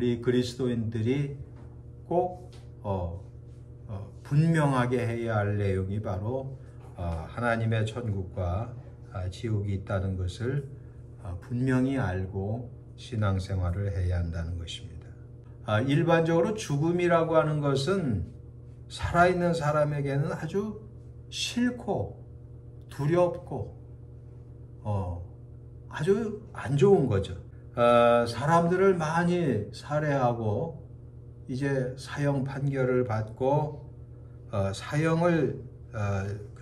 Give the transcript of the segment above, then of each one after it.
우리 그리스도인들이 꼭 분명하게 해야 할 내용이 바로 하나님의 천국과 지옥이 있다는 것을 분명히 알고 신앙생활을 해야 한다는 것입니다. 일반적으로 죽음이라고 하는 것은 살아있는 사람에게는 아주 싫고 두렵고 아주 안 좋은 거죠. 사람들을 많이 살해하고 이제 사형 판결을 받고 사형을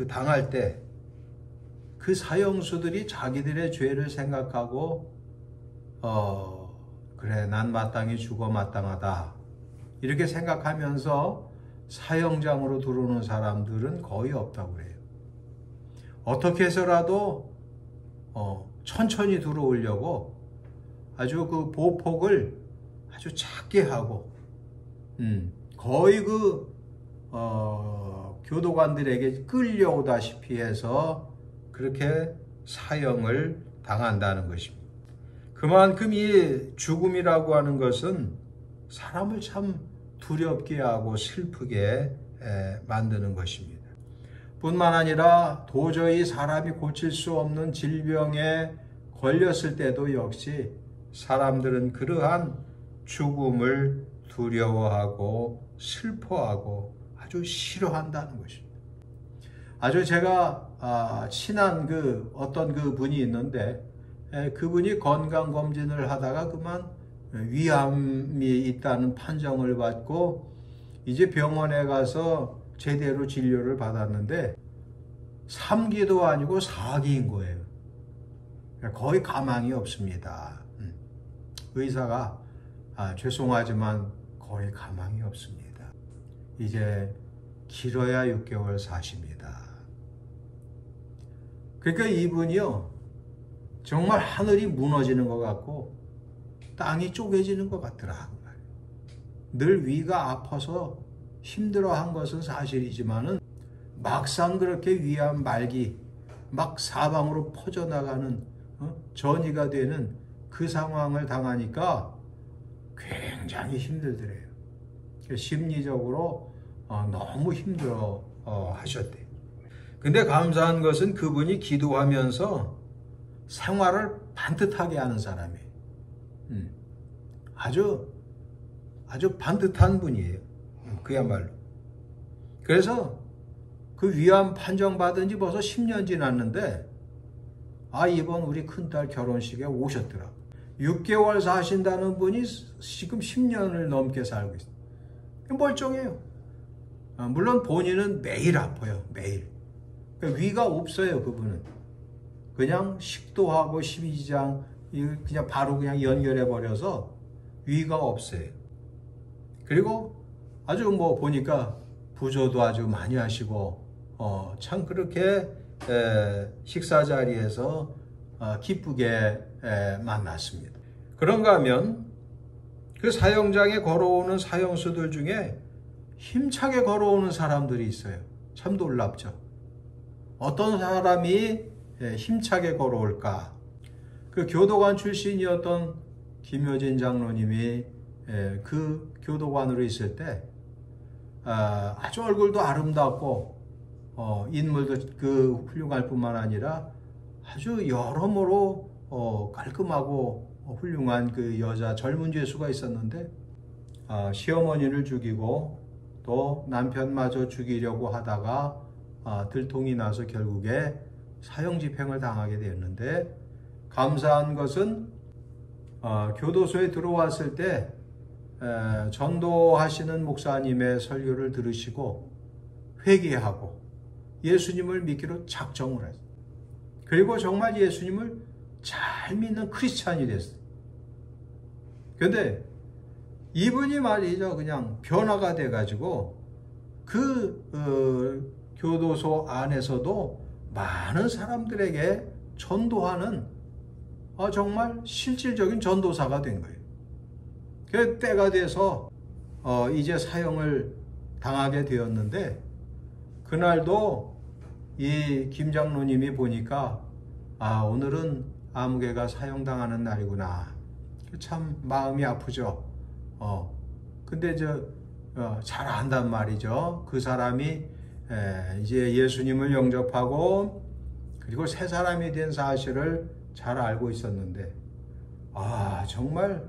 당할 때 그 사형수들이 자기들의 죄를 생각하고 그래 난 마땅히 죽어 마땅하다 이렇게 생각하면서 사형장으로 들어오는 사람들은 거의 없다고 그래요. 어떻게 해서라도 천천히 들어오려고 아주 그 보폭을 아주 작게 하고 거의 교도관들에게 끌려오다시피 해서 그렇게 사형을 당한다는 것입니다. 그만큼 이 죽음이라고 하는 것은 사람을 참 두렵게 하고 슬프게 만드는 것입니다. 뿐만 아니라 도저히 사람이 고칠 수 없는 질병에 걸렸을 때도 역시 사람들은 그러한 죽음을 두려워하고 슬퍼하고 아주 싫어한다는 것입니다. 아주 제가 친한 어떤 분이 있는데 그분이 건강검진을 하다가 그만 위암이 있다는 판정을 받고 이제 병원에 가서 제대로 진료를 받았는데 3기도 아니고 4기인 거예요. 거의 가망이 없습니다. 의사가 죄송하지만 거의 가망이 없습니다. 이제 길어야 6개월 사십니다. 그러니까 이분이요 정말 하늘이 무너지는 것 같고 땅이 쪼개지는 것 같더라. 늘 위가 아파서 힘들어한 것은 사실이지만은 막상 그렇게 위암 말기 막 사방으로 퍼져나가는 전이가 되는 그 상황을 당하니까 굉장히 힘들더래요. 심리적으로 너무 힘들어 하셨대요. 근데 감사한 것은 그분이 기도하면서 생활을 반듯하게 하는 사람이에요. 아주 반듯한 분이에요. 그야말로. 그래서 그 위암 판정 받은 지 벌써 10년 지났는데 이번 우리 큰딸 결혼식에 오셨더라고. 6개월 사신다는 분이 지금 10년을 넘게 살고 있어요. 멀쩡해요. 물론 본인은 매일 아파요. 매일. 그러니까 위가 없어요. 그분은. 그냥 식도하고 십이지장 그냥 바로 그냥 연결해 버려서 위가 없어요. 그리고 아주 보니까 부조도 아주 많이 하시고 참 그렇게 식사 자리에서 기쁘게 만났습니다. 그런가 하면 그 사형장에 걸어오는 사형수들 중에 힘차게 걸어오는 사람들이 있어요. 참 놀랍죠. 어떤 사람이 힘차게 걸어올까? 그 교도관 출신이었던 김효진 장로님이 그 교도관으로 있을 때 아주 얼굴도 아름답고 인물도 훌륭할 뿐만 아니라 아주 여러모로 깔끔하고 훌륭한 그 여자 젊은 죄수가 있었는데 시어머니를 죽이고 또 남편마저 죽이려고 하다가 들통이 나서 결국에 사형 집행을 당하게 되었는데 감사한 것은 교도소에 들어왔을 때 전도하시는 목사님의 설교를 들으시고 회개하고 예수님을 믿기로 작정을 했어요. 그리고 정말 예수님을 잘 믿는 크리스찬이 됐어요. 그런데 이분이 말이죠. 그냥 변화가 돼가지고 교도소 안에서도 많은 사람들에게 전도하는 정말 실질적인 전도사가 된 거예요. 그 때가 돼서 이제 사형을 당하게 되었는데 그날도 이 김장로님이 보니까 오늘은 아무개가 사형당하는 날이구나. 참 마음이 아프죠. 근데 잘 안단 말이죠. 그 사람이 이제 예수님을 영접하고 그리고 새 사람이 된 사실을 잘 알고 있었는데, 정말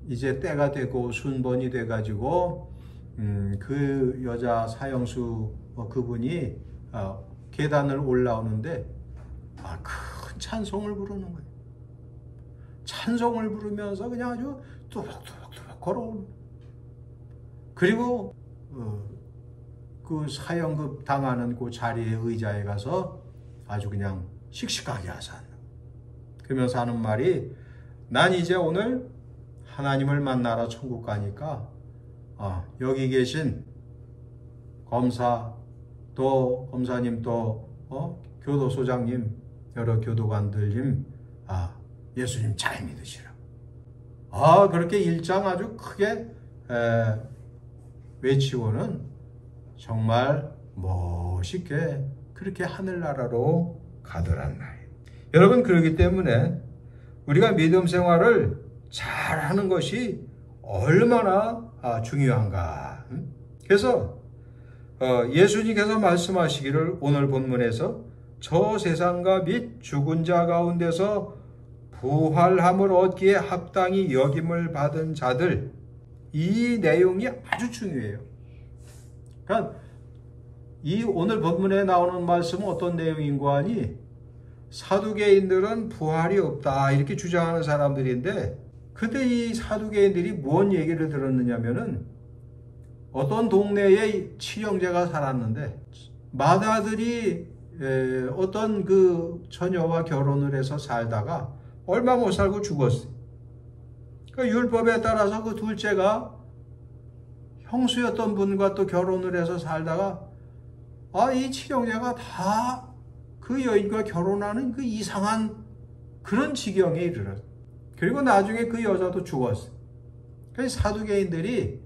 이제 때가 되고 순번이 돼가지고 그 여자 사형수 그분이 계단을 올라오는데 큰 찬송을 부르는 거예요. 찬송을 부르면서 그냥 아주 또박또박 걸어오는. 그리고 그 사형급 당하는 그 자리에 의자에 가서 아주 그냥 씩씩하게 하자. 그러면서 하는 말이, 난 이제 오늘 하나님을 만나러 천국 가니까 여기 계신 검사님 또 교도소장님, 여러 교도관들님, 예수님 잘 믿으시라. 그렇게 일장 아주 크게 외치고는 정말 멋있게 그렇게 하늘나라로 가더란 말이에요. 여러분, 그렇기 때문에 우리가 믿음 생활을 잘하는 것이 얼마나 중요한가. 그래서 예수님께서 말씀하시기를 오늘 본문에서 저 세상과 및 죽은 자 가운데서 부활함을 얻기에 합당히 여김을 받은 자들, 이 내용이 아주 중요해요. 그러니까 이 오늘 본문에 나오는 말씀은 어떤 내용인가 하니, 사두개인들은 부활이 없다 이렇게 주장하는 사람들인데, 그때 이 사두개인들이 뭔 얘기를 들었느냐면은, 어떤 동네에 칠형제가 살았는데 맏아들이 어떤 그 처녀와 결혼을 해서 살다가 얼마 못 살고 죽었어요. 그 율법에 따라서 그 둘째가 형수였던 분과 또 결혼을 해서 살다가 이 칠형제가 다 그 여인과 결혼하는 그 이상한 그런 지경에 이르렀어요. 그리고 나중에 그 여자도 죽었어요. 그래서 사두개인들이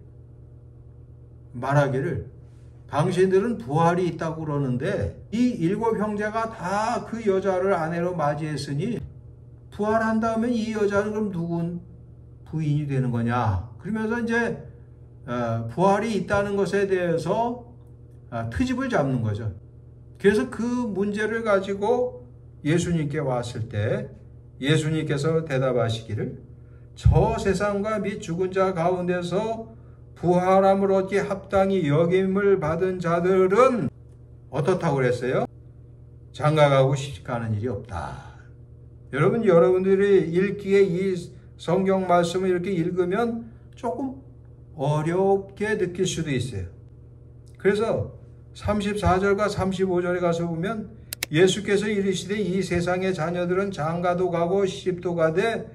말하기를, 당신들은 부활이 있다고 그러는데 이 7 형제가 다 그 여자를 아내로 맞이했으니 부활한 다음에 이 여자는 그럼 누군 부인이 되는 거냐. 그러면서 이제 부활이 있다는 것에 대해서 트집을 잡는 거죠. 그래서 그 문제를 가지고 예수님께 왔을 때 예수님께서 대답하시기를, 저 세상과 및 죽은 자 가운데서 부활함을 얻기에 합당히 여김을 받은 자들은 어떻다고 그랬어요? 장가가고 시집가는 일이 없다. 여러분들이 읽기에 이 성경 말씀을 이렇게 읽으면 조금 어렵게 느낄 수도 있어요. 그래서 34절과 35절에 가서 보면 예수께서 이르시되 이 세상의 자녀들은 장가도 가고 시집도 가되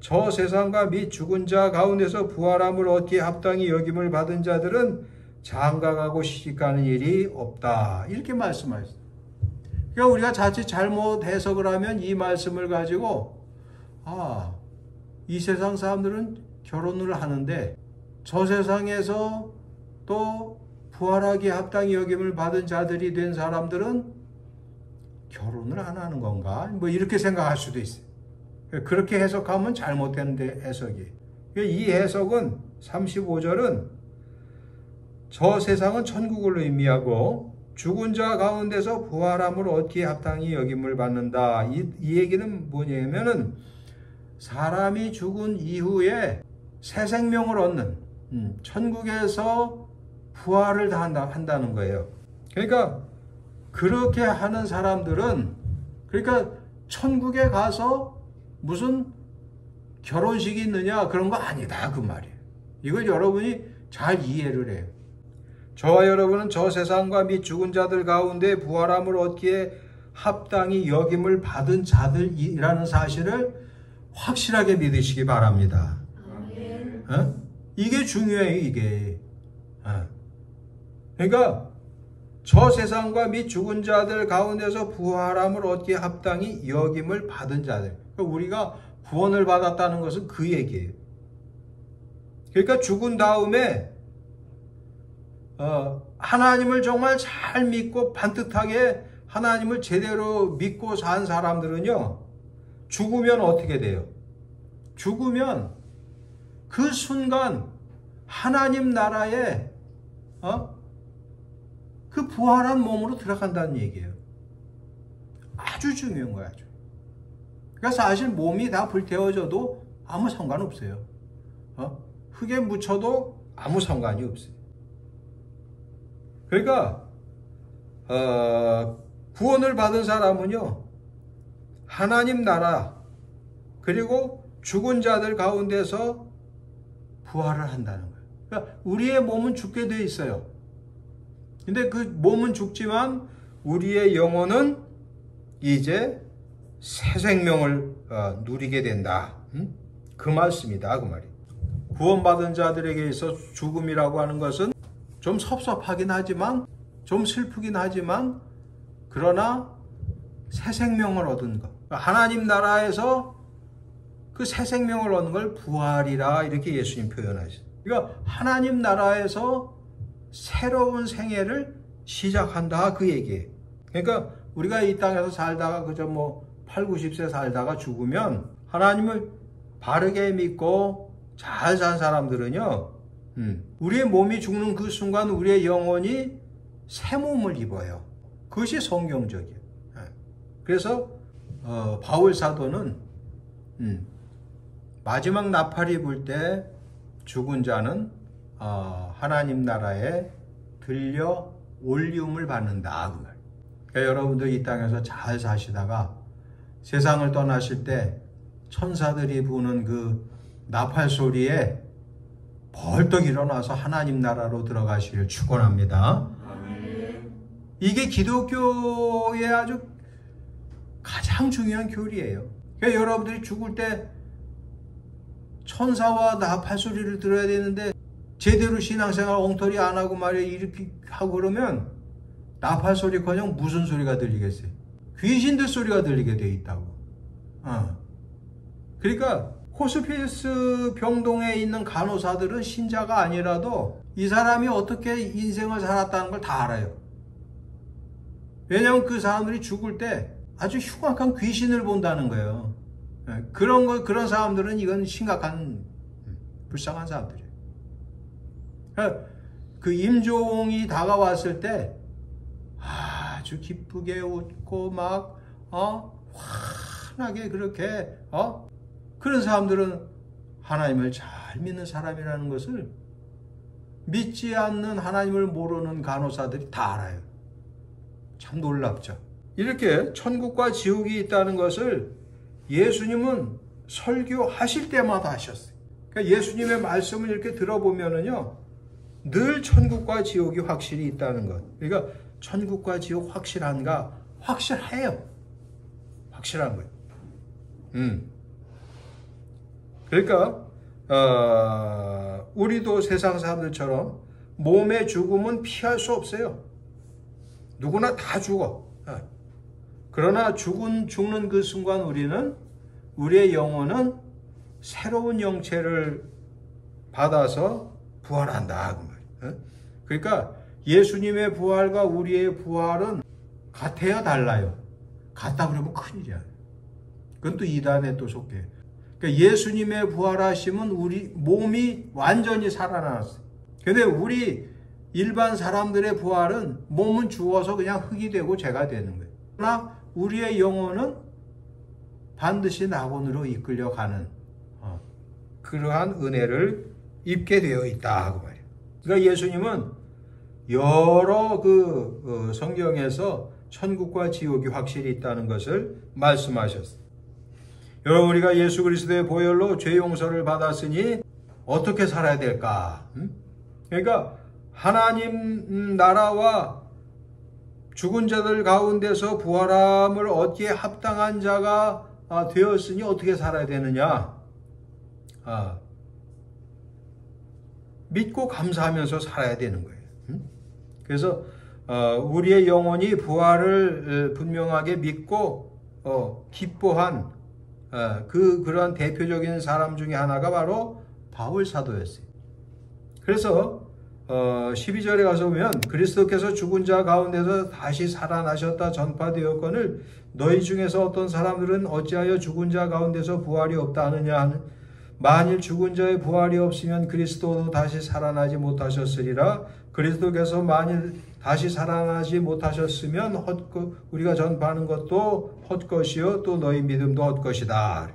저 세상과 및 죽은 자 가운데서 부활함을 얻기에 합당히 여김을 받은 자들은 장가가고 시집가는 일이 없다. 이렇게 말씀하셨어요. 그러니까 우리가 자칫 잘못 해석을 하면 이 말씀을 가지고 이 세상 사람들은 결혼을 하는데 저 세상에서 또 부활하기에 합당히 여김을 받은 자들이 된 사람들은 결혼을 안 하는 건가? 이렇게 생각할 수도 있어요. 그렇게 해석하면 잘못된 해석이. 이 해석은 35절은 저 세상은 천국을 의미하고 죽은 자 가운데서 부활함을 얻기에 합당히 여김을 받는다. 이 얘기는 뭐냐면은 사람이 죽은 이후에 새 생명을 얻는 천국에서 부활을 한다는 거예요. 그러니까 그렇게 하는 사람들은 그러니까 천국에 가서 무슨 결혼식이 있느냐 그런 거 아니다 그 말이에요. 이걸 여러분이 잘 이해를 해요. 저와 여러분은 저 세상과 및 죽은 자들 가운데 부활함을 얻기에 합당히 여김을 받은 자들이라는 사실을 확실하게 믿으시기 바랍니다. 이게 중요해요. 이게. 그러니까 저 세상과 및 죽은 자들 가운데서 부활함을 얻기에 합당히 여김을 받은 자들. 그러니까 우리가 구원을 받았다는 것은 그 얘기예요. 그러니까 죽은 다음에 하나님을 정말 잘 믿고 반듯하게 하나님을 제대로 믿고 산 사람들은요, 죽으면 어떻게 돼요? 죽으면 그 순간 하나님 나라에 그 부활한 몸으로 들어간다는 얘기예요. 아주 중요한 거야. 아주. 그러니까 사실 몸이 다 불태워져도 아무 상관없어요. 흙에 묻혀도 아무 상관이 없어요. 그러니까 구원을 받은 사람은요, 하나님 나라 그리고 죽은 자들 가운데서 부활을 한다는 거예요. 그러니까 우리의 몸은 죽게 되어 있어요. 근데 그 몸은 죽지만 우리의 영혼은 이제 새 생명을 누리게 된다. 그 말씀이다. 그 말이. 구원받은 자들에게 있어 죽음이라고 하는 것은 좀 섭섭하긴 하지만, 좀 슬프긴 하지만, 그러나 새 생명을 얻은 것. 하나님 나라에서 그 새 생명을 얻는 걸 부활이라 이렇게 예수님 표현하시죠. 그러니까 하나님 나라에서 새로운 생애를 시작한다 그 얘기예요. 그러니까 우리가 이 땅에서 살다가 그저 8, 90세 살다가 죽으면 하나님을 바르게 믿고 잘 산 사람들은요, 우리의 몸이 죽는 그 순간 우리의 영혼이 새 몸을 입어요. 그것이 성경적이에요. 그래서 바울 사도는 마지막 나팔이 불 때 죽은 자는 하나님 나라에 들려 올리움을 받는다. 그 말. 그러니까 여러분들 이 땅에서 잘 사시다가 세상을 떠나실 때 천사들이 부는 그 나팔 소리에 벌떡 일어나서 하나님 나라로 들어가시길 축원합니다. 이게 기독교의 아주 가장 중요한 교리예요. 그러니까 여러분들이 죽을 때 천사와 나팔 소리를 들어야 되는데 제대로 신앙생활 엉터리 안 하고 말이야 이렇게 하고 그러면 나팔 소리커녕 무슨 소리가 들리겠어요? 귀신들 소리가 들리게 돼 있다고. 그러니까 호스피스 병동에 있는 간호사들은 신자가 아니라도 이 사람이 어떻게 인생을 살았다는 걸 다 알아요. 왜냐하면 그 사람들이 죽을 때 아주 흉악한 귀신을 본다는 거예요. 그런 사람들은 이건 심각한 불쌍한 사람들이에요. 그 임종이 다가왔을 때 아주 기쁘게 웃고 막 환하게 그렇게 그런 사람들은 하나님을 잘 믿는 사람이라는 것을 믿지 않는 하나님을 모르는 간호사들이 다 알아요. 참 놀랍죠. 이렇게 천국과 지옥이 있다는 것을 예수님은 설교하실 때마다 하셨어요. 그러니까 예수님의 말씀을 이렇게 들어보면은요, 늘 천국과 지옥이 확실히 있다는 것. 그러니까 천국과 지옥 확실한가? 확실해요. 확실한 거예요. 그러니까 우리도 세상 사람들처럼 몸의 죽음은 피할 수 없어요. 누구나 다 죽어. 그러나 죽는 그 순간 우리의 영혼은 새로운 영체를 받아서 부활한다. 그러니까 예수님의 부활과 우리의 부활은 같아야 달라요. 같다 그러면 큰일이야. 그건 또 이단에 또 속해. 그러니까 예수님의 부활하심은 우리 몸이 완전히 살아났어요. 근데 우리 일반 사람들의 부활은 몸은 죽어서 그냥 흙이 되고 재가 되는 거예요. 그러나 우리의 영혼은 반드시 낙원으로 이끌려가는 그러한 은혜를 입게 되어 있다 그 말이에요. 그러니까 예수님은 여러 성경에서 천국과 지옥이 확실히 있다는 것을 말씀하셨어요. 여러분, 우리가 예수 그리스도의 보혈로 죄 용서를 받았으니 어떻게 살아야 될까? 그러니까 하나님 나라와 죽은 자들 가운데서 부활함을 얻기에 합당한 자가 되었으니 어떻게 살아야 되느냐? 믿고 감사하면서 살아야 되는 거예요. 그래서 우리의 영혼이 부활을 분명하게 믿고 기뻐한 그러한 대표적인 사람 중에 하나가 바로 바울 사도였어요. 그래서 12절에 가서 보면 그리스도께서 죽은 자 가운데서 다시 살아나셨다 전파되었거늘 너희 중에서 어떤 사람들은 어찌하여 죽은 자 가운데서 부활이 없다 하느냐 만일 죽은 자의 부활이 없으면 그리스도도 다시 살아나지 못하셨으리라. 그리스도께서 만일 다시 살아나지 못하셨으면 우리가 전파하는 것도 헛것이요 또 너희 믿음도 헛것이다.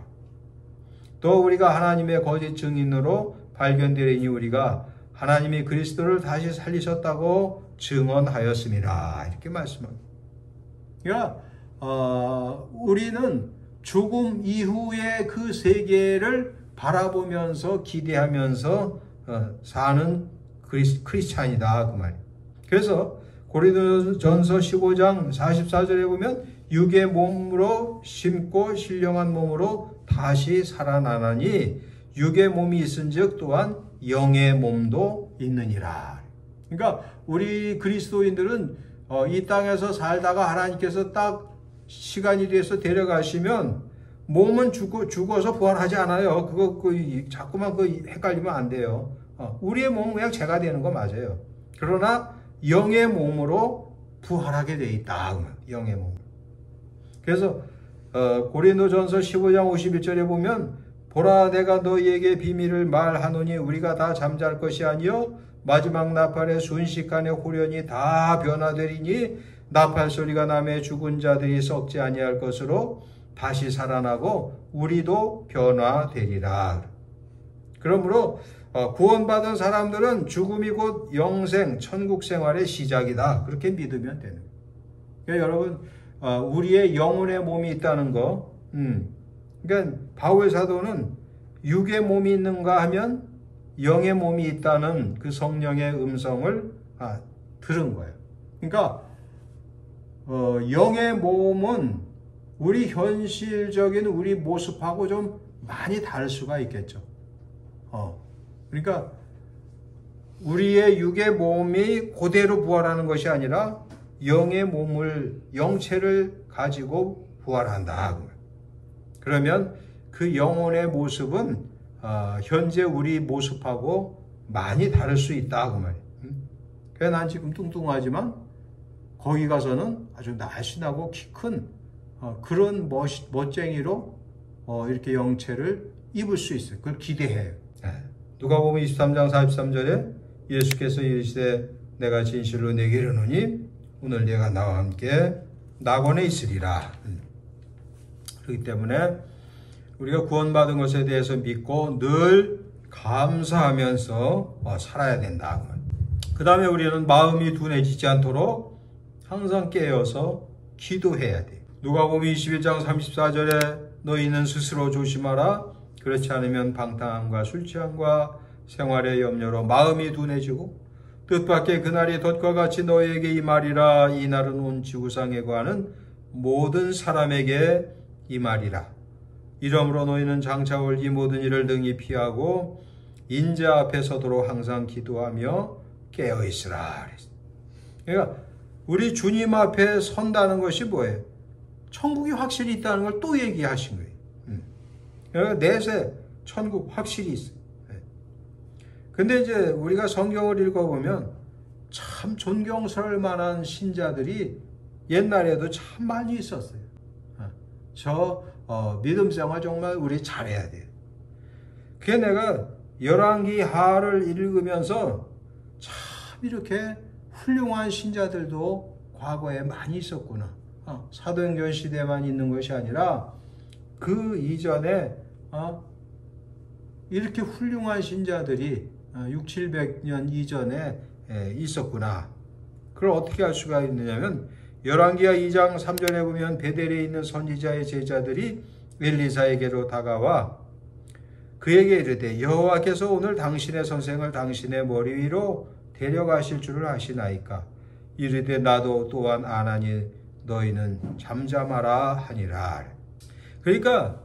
또 우리가 하나님의 거짓 증인으로 발견되리니 우리가 하나님이 그리스도를 다시 살리셨다고 증언하였습니다. 이렇게 말씀합니다. 그러니까 우리는 죽음 이후의 그 세계를 바라보면서 기대하면서 사는 크리스찬이다 그 말이에요. 그래서 고린도전서 15장 44절에 보면 육의 몸으로 심고 신령한 몸으로 다시 살아나나니 육의 몸이 있은즉 또한 영의 몸도 있느니라. 그러니까 우리 그리스도인들은 이 땅에서 살다가 하나님께서 딱 시간이 돼서 데려가시면 몸은 죽어서 부활하지 않아요. 자꾸만 헷갈리면 안 돼요. 우리의 몸은 그냥 죄가 되는 거 맞아요. 그러나 영의 몸으로 부활하게 돼 있다. 영의 몸. 그래서 고린도전서 15장 51절에 보면 보라 내가 너희에게 비밀을 말하노니 우리가 다 잠잘 것이 아니요 마지막 나팔의 순식간에 후련히 다 변화되리니 나팔 소리가 나매 죽은 자들이 썩지 아니할 것으로 다시 살아나고 우리도 변화되리라. 그러므로 구원받은 사람들은 죽음이 곧 영생, 천국 생활의 시작이다. 그렇게 믿으면 되는 거예요. 그러니까 여러분 우리의 영혼의 몸이 있다는 거. 그러니까 바울 사도는 육의 몸이 있는가 하면 영의 몸이 있다는 그 성령의 음성을 들은 거예요. 그러니까 영의 몸은 우리 현실적인 우리 모습하고 좀 많이 다를 수가 있겠죠. 그러니까 우리의 육의 몸이 그대로 부활하는 것이 아니라 영의 몸을 영체를 가지고 부활한다. 그러면 그 영혼의 모습은 현재 우리 모습하고 많이 다를 수 있다 그 말이에요. 그래서 난 지금 뚱뚱하지만 거기 가서는 아주 날씬하고 키 큰 그런 멋쟁이로 이렇게 영체를 입을 수 있어요. 그걸 기대해요. 누가복음 23장 43절에 예수께서 이르시되 내가 진실로 내게 이르노니 오늘 내가 나와 함께 낙원에 있으리라. 그렇기 때문에 우리가 구원받은 것에 대해서 믿고 늘 감사하면서 살아야 된다. 그 다음에 우리는 마음이 둔해지지 않도록 항상 깨어서 기도해야 돼. 누가복음 21장 34절에 너희는 스스로 조심하라. 그렇지 않으면 방탕함과 술 취함과 생활의 염려로 마음이 둔해지고 뜻밖의 그날이 덫과 같이 너희에게 임하리라. 이 날은 온 지구상에 거하는 모든 사람에게 임하리라. 이러므로 너희는 장차 올 이 모든 일을 등이 피하고 인자 앞에 서도록 항상 기도하며 깨어있으라. 그러니까 우리 주님 앞에 선다는 것이 뭐예요? 천국이 확실히 있다는 걸 또 얘기하신 거예요. 그러니까 내세 천국 확실히 있어요. 근데 이제 우리가 성경을 읽어보면 참 존경스러울 만한 신자들이 옛날에도 참 많이 있었어요. 믿음 생활 정말 우리 잘해야 돼요. 그게 내가 열왕기 하를 읽으면서 참 이렇게 훌륭한 신자들도 과거에 많이 있었구나. 사도행전 시대만 있는 것이 아니라 그 이전에 이렇게 훌륭한 신자들이 600-700년 이전에 있었구나. 그걸 어떻게 알 수가 있느냐면 열왕기하 2장 3절에 보면 베델에 있는 선지자의 제자들이 엘리사에게로 다가와 그에게 이르되 여호와께서 오늘 당신의 선생을 당신의 머리 위로 데려가실 줄을 아시나이까. 이르되 나도 또한 아나니 너희는 잠잠하라 하니라. 그러니까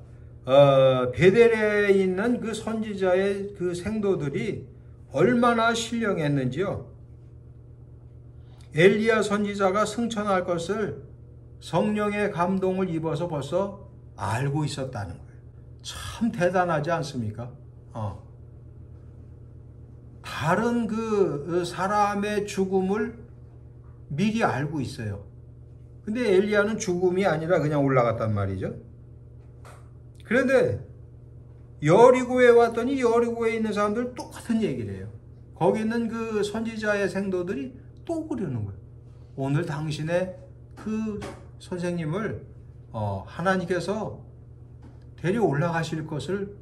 베델에 있는 그 선지자의 그 생도들이 얼마나 신령했는지요. 엘리야 선지자가 승천할 것을 성령의 감동을 입어서 벌써 알고 있었다는 거예요. 참 대단하지 않습니까? 다른 그 사람의 죽음을 미리 알고 있어요. 근데 엘리야는 죽음이 아니라 그냥 올라갔단 말이죠. 그런데 여리고에 왔더니 여리고에 있는 사람들 똑같은 얘기를 해요. 거기 있는 그 선지자의 생도들이 또 그러는 거예요. 오늘 당신의 그 선생님을 하나님께서 데려 올라가실 것을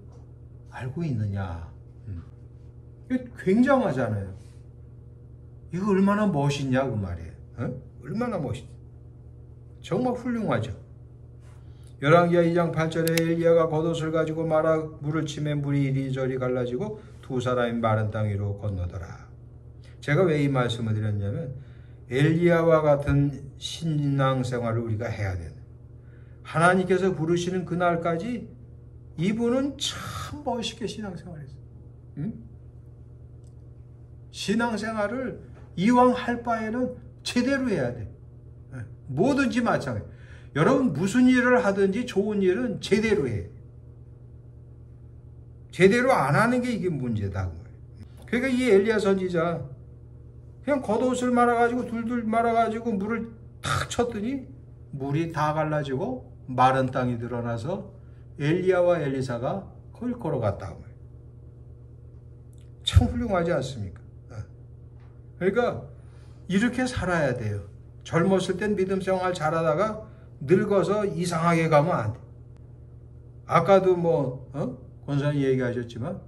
알고 있느냐. 이거 굉장하잖아요. 이거 얼마나 멋있냐 그 말이에요. 얼마나 멋있냐. 정말 훌륭하죠. 열왕기하 2장 8절에 엘리야가 겉옷을 가지고 물을 치매 물이 이리저리 갈라지고 두 사람이 마른 땅 위로 건너더라. 제가 왜 이 말씀을 드렸냐면 엘리야와 같은 신앙생활을 우리가 해야 되는, 하나님께서 부르시는 그날까지 이분은 참 멋있게 신앙생활했어요. 신앙생활을 이왕 할 바에는 제대로 해야 돼. 뭐든지 마찬가지. 여러분 무슨 일을 하든지 좋은 일은 제대로 해. 제대로 안 하는 게 이게 문제다. 그러니까 이 엘리야 선지자 그냥 겉옷을 말아가지고 둘둘 말아가지고 물을 탁 쳤더니 물이 다 갈라지고 마른 땅이 드러나서 엘리야와 엘리사가 거길 걸어갔다. 참 훌륭하지 않습니까? 그러니까 이렇게 살아야 돼요. 젊었을 땐 믿음 생활 잘하다가 늙어서 이상하게 가면 안 돼. 아까도 권사님 얘기하셨지만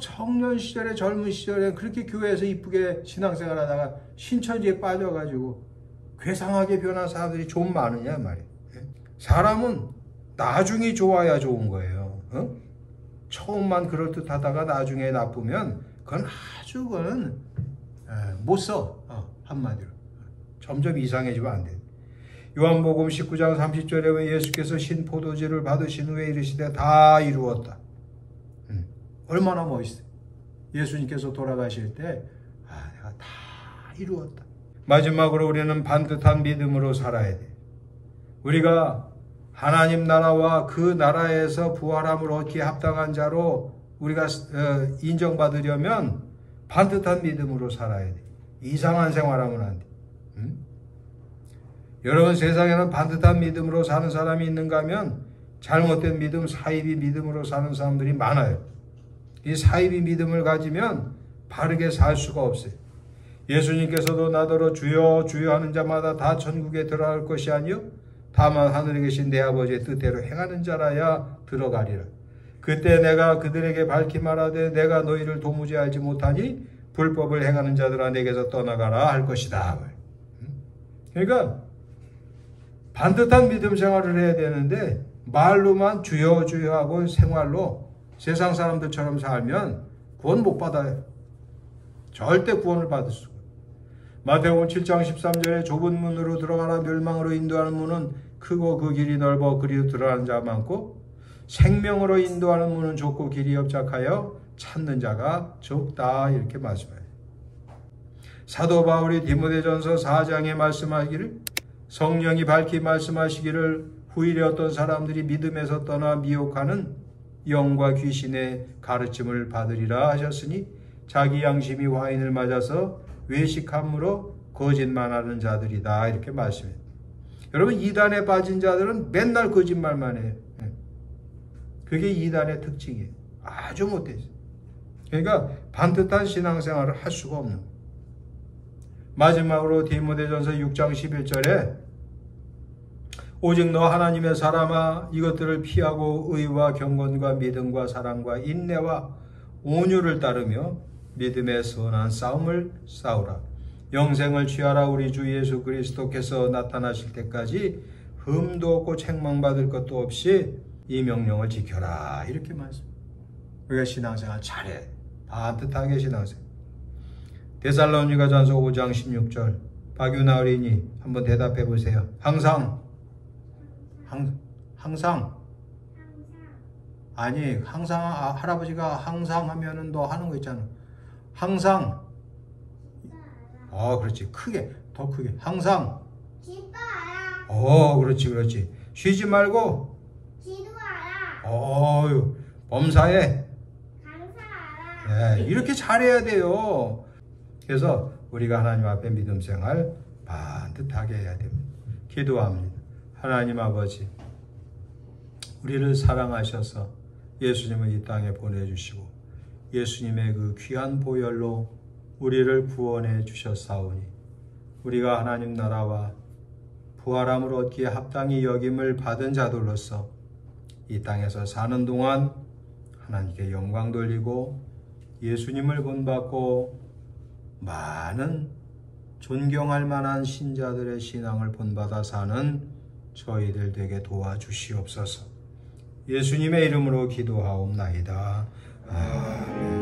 청년 시절에 젊은 시절에 그렇게 교회에서 이쁘게 신앙생활 하다가 신천지에 빠져가지고 괴상하게 변한 사람들이 좀 많으냐 말이에요. 사람은 나중이 좋아야 좋은 거예요. 처음만 그럴듯하다가 나중에 나쁘면 그건 못 써. 한마디로 점점 이상해지면 안 돼. 요한복음 19장 30절에 예수께서 신포도주를 받으신 후에 이르시되 다 이루었다. 얼마나 멋있어요. 예수님께서 돌아가실 때 내가 다 이루었다. 마지막으로 우리는 반듯한 믿음으로 살아야 돼. 우리가 하나님 나라와 그 나라에서 부활함을 얻기에 합당한 자로 우리가 인정받으려면 반듯한 믿음으로 살아야 돼. 이상한 생활하면 안 돼. 여러분 세상에는 반듯한 믿음으로 사는 사람이 있는가 하면 잘못된 믿음, 사이비 믿음으로 사는 사람들이 많아요. 이 사이비 믿음을 가지면 바르게 살 수가 없어요. 예수님께서도 나더러 주여 주여 하는 자마다 다 천국에 들어갈 것이 아니요 다만 하늘에 계신 내 아버지의 뜻대로 행하는 자라야 들어가리라. 그때 내가 그들에게 밝히 말하되 내가 너희를 도무지 알지 못하니 불법을 행하는 자들아 내게서 떠나가라 할 것이다. 그러니까 반듯한 믿음 생활을 해야 되는데 말로만 주여 주여 하고 생활로 세상 사람들처럼 살면 구원 못 받아요. 절대 구원을 받을 수가 없어요. 마태복음 7장 13절에 좁은 문으로 들어가라 멸망으로 인도하는 문은 크고 그 길이 넓어 그리로 들어가는 자가 많고 생명으로 인도하는 문은 좁고 길이 협착하여 찾는 자가 적다 이렇게 말씀해요. 사도 바울이 디모데전서 4장에 말씀하기를 성령이 밝히 말씀하시기를 후일에 어떤 사람들이 믿음에서 떠나 미혹하는 영과 귀신의 가르침을 받으리라 하셨으니 자기 양심이 와인을 맞아서 외식함으로 거짓말하는 자들이다 이렇게 말씀해요. 여러분 이단에 빠진 자들은 맨날 거짓말만 해요. 그게 이단의 특징이에요. 아주 못되죠. 그러니까 반듯한 신앙생활을 할 수가 없는 거예요. 마지막으로 디모데전서 6장 11절에 오직 너 하나님의 사람아 이것들을 피하고 의와 경건과 믿음과 사랑과 인내와 온유를 따르며 믿음의 선한 싸움을 싸우라. 영생을 취하라. 우리 주 예수 그리스도께서 나타나실 때까지 흠도 없고 책망받을 것도 없이 이 명령을 지켜라. 이렇게 말씀합니다. 우리가 신앙생활 잘해. 반듯하게 신앙생활. 데살로니가전서 5장 16절 박유나 어린이 한번 대답해 보세요. 항상 아니 항상 할아버지가 항상 하면은 너 하는 거 있잖아. 항상 그렇지. 크게 더 크게 항상 그렇지 쉬지 말고 기도하라. 범사에 감사하라. 네, 이렇게 잘해야 돼요. 그래서 우리가 하나님 앞에 믿음 생활 반듯하게 해야 됩니다. 기도합니다. 하나님 아버지, 우리를 사랑하셔서 예수님을 이 땅에 보내주시고 예수님의 그 귀한 보혈로 우리를 구원해 주셨사오니 우리가 하나님 나라와 부활함을 얻기에 합당히 여김을 받은 자들로서 이 땅에서 사는 동안 하나님께 영광 돌리고 예수님을 본받고 많은 존경할 만한 신자들의 신앙을 본받아 사는 저희들 되게 도와주시옵소서. 예수님의 이름으로 기도하옵나이다. 아멘.